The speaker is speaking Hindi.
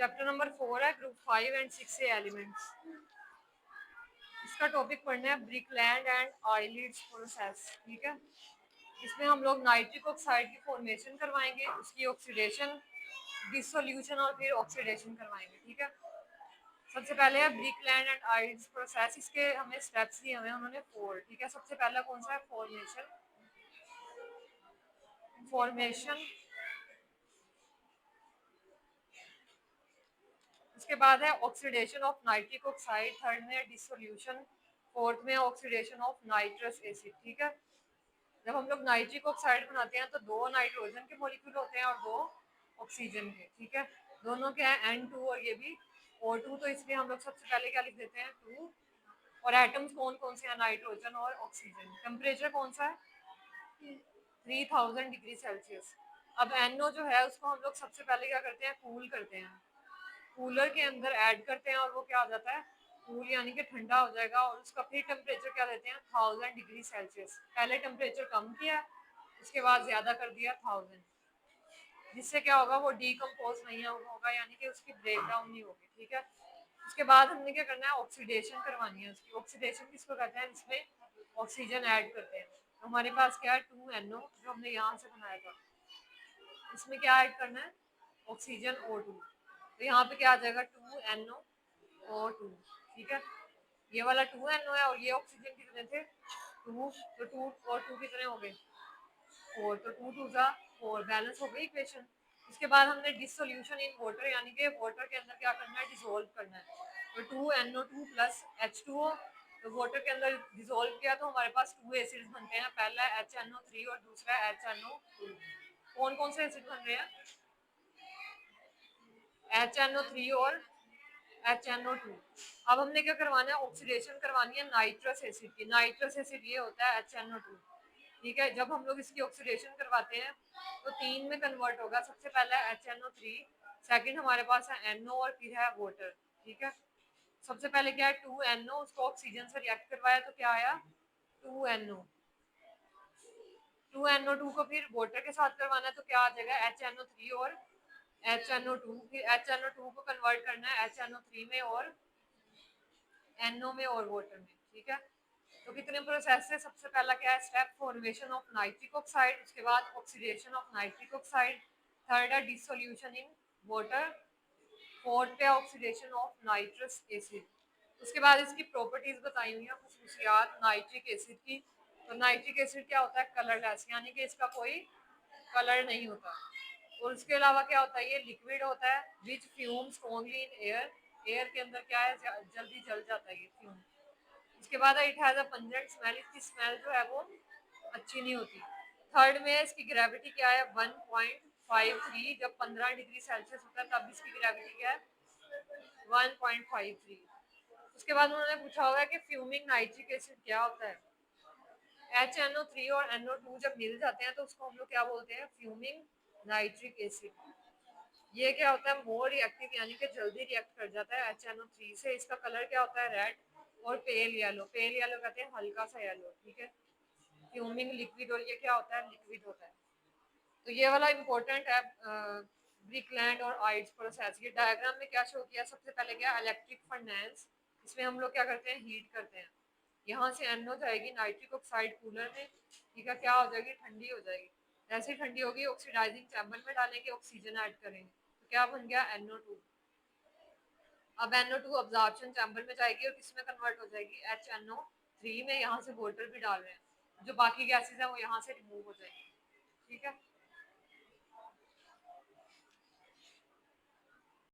चैप्टर नंबर 4 है ग्रुप 5 एंड 6 से एलिमेंट्स। इसका टॉपिक पढ़ना है ब्रिकलैंड एंड आइलिड्स प्रोसेस। ठीक है, इसमें हम लोग नाइट्रिक ऑक्साइड की फॉर्मेशन करवाएंगे, उसकी ऑक्सीडेशन, डिसोल्यूशन और फिर ऑक्सीडेशन करवाएंगे। ठीक है, सबसे पहले है ब्रिकलैंड एंड आइलिड्स प्रोसेस। इसके हमें स्टेप्स दिए हुए उन्होंने 4। ठीक है, सबसे पहला कौन सा है? फॉर्मेशन। उसके बाद है oxidation of nitric oxide, third में डिसोल्यूशन, फोर्थ में ऑक्सीडेशन ऑफ नाइट्रस एसिड। ठीक है, जब हम लोग नाइट्रिक ऑक्साइड बनाते हैं तो 2 नाइट्रोजन के मॉलिक्यूल होते हैं और 2 ऑक्सीजन के। ठीक है, दोनों के हैं N2 और ये भी O2, तो इसलिए हम लोग सबसे पहले क्या लिख देते हैं 2। और एटम्स कौन कौन से हैं? नाइट्रोजन और ऑक्सीजन। टेम्परेचर कौन सा है? 3000 डिग्री सेल्सियस। अब NO जो है उसको हम लोग सबसे पहले क्या करते हैं? कूल करते हैं, कूलर के अंदर ऐड करते हैं और वो क्या हो जाता है? कूल यानी कि ठंडा हो जाएगा। और उसका फिर टेम्परेचर क्या देते हैं? 1000 डिग्री सेल्सियस। पहले टेम्परेचर कम किया, उसके बाद ज़्यादा कर दिया 1000, जिससे क्या होगा? वो डीकम्पोज नहीं होगा, यानी कि उसकी ब्रेक डाउन नहीं होगी। ठीक है, उसके बाद हमने क्या करना है? ऑक्सीडेशन करवानी है उसकी। ऑक्सीडेशन किसको कहते हैं? जिसमें ऑक्सीजन ऐड करते हैं। तो हमारे पास क्या है? 2NO जो हमने यहाँ से बनाया था, इसमें क्या ऐड करना है? Oxygen O2। तो यहाँ पे क्या आ जाएगा? 2NO O2। ठीक है, ये वाला 2NO है और ये ऑक्सीजन कितने थे? 2। तो 2 और 2 कितने हो गए? 4। तो 2 2 जा 4, बैलेंस हो गई इक्वेशन। इसके बाद हमने डिसोल्यूशन इन वाटर, यानी कि वाटर के अंदर क्या करना है? डिसोल्व करना है। तो 2NO2 प्लस H2O, तो वाटर के अंदर डिसोल्व किया तो हमारे पास 2 एसिड्स बनते हैं। पहला HNO3 और दूसरा HNO2। कौन कौन से एसिड बन रहे हैं? HNO3 और HNO2। अब हमने क्या करवाना है? ऑक्सीडेशन करवानी है नाइट्रस एसिड की। नाइट्रस एसिड ये होता है HNO2। ठीक है, जब हम लोग इसकी ऑक्सीडेशन करवाते हैं तो 3 में कन्वर्ट होगा। सबसे पहला है HNO3, सेकंड हमारे पास है NO और फिर है वाटर। ठीक है, सबसे पहले क्या है? 2NO, उसको ऑक्सीजन से रिएक्ट करवाया तो क्या आया? 2NO। 2NO2 को फिर वाटर के साथ करवाना है तो क्या आ जाएगा? HNO3 और HNO2। फिर HNO2 को कन्वर्ट करना है HNO3 में और NO में और वाटर में। ठीक है, तो कितने प्रोसेस है? सबसे पहला क्या है? Step formation of nitric oxide, उसके बाद oxidation of nitric oxide, third है डिसोल्यूशन इन वाटर, फोर्थ पे ऑक्सीडेशन ऑफ नाइट्रस एसिड। उसके बाद इसकी प्रॉपर्टीज बताई हुई हैं, खसूसियात नाइट्रिक एसिड की। तो नाइट्रिक एसिड क्या होता है? कलरलेस, यानी कि इसका कोई कलर नहीं होता। और उसके अलावा क्या होता है? ये लिक्विड होता है, which fume strongly in air. Air के अंदर क्या है? जल्दी जल जाता है ये फ्यूम। उसके बाद it has a pungent smell, इसकी स्मेल जो है वो अच्छी नहीं होती। थर्ड में इसकी ग्रेविटी क्या है? 1.53। जब 15 डिग्री सेल्सियस होता है तब इसकी ग्रेविटी क्या है? 1.53। उसके बाद उन्होंने पूछा होगा कि फ्यूमिंग नाइट्रिक एसिड क्या होता है? HNO3 और NO2 जब मिल जाते हैं तो उसको हम लोग क्या बोलते हैं? Fuming nitric acid. ये क्या होता है? मोर रिएक्टिव, यानी कि जल्दी रिएक्ट कर जाता है HNO3 से। इसका कलर क्या होता है? रेड और पेल येलो। पेल येलो कहते हैं हल्का सा येलो। ठीक है, फ्यूमिंग लिक्विड, और ये क्या होता है? लिक्विड होता है। तो ये वाला इंपॉर्टेंट है ब्रिकलैंड और आइड्स प्रोसेस। ये डायग्राम में क्या शो किया? सबसे पहले क्या? Electric furnace. इसमें हम लोग क्या करते हैं? हीट करते हैं। यहाँ से NO जाएगी नाइट्रिक ऑक्साइड कूलर में। ठीक है, क्या हो जाएगी? ठंडी हो जाएगी। जैसे ठंडी होगी ऑक्सीडाइजिंग चैम्बर में डालेंगे, ऑक्सीजन ऐड करेंगे तो क्या बन गया? NO2। अब NO2 अब्जॉर्प्शन चैम्बर में जाएगी और किस में कन्वर्ट हो जाएगी? HNO3 में। यहाँ से वाटर भी डाल रहे हैं, जो बाकी गैसेज है वो यहाँ से रिमूव हो जाएंगी। ठीक है,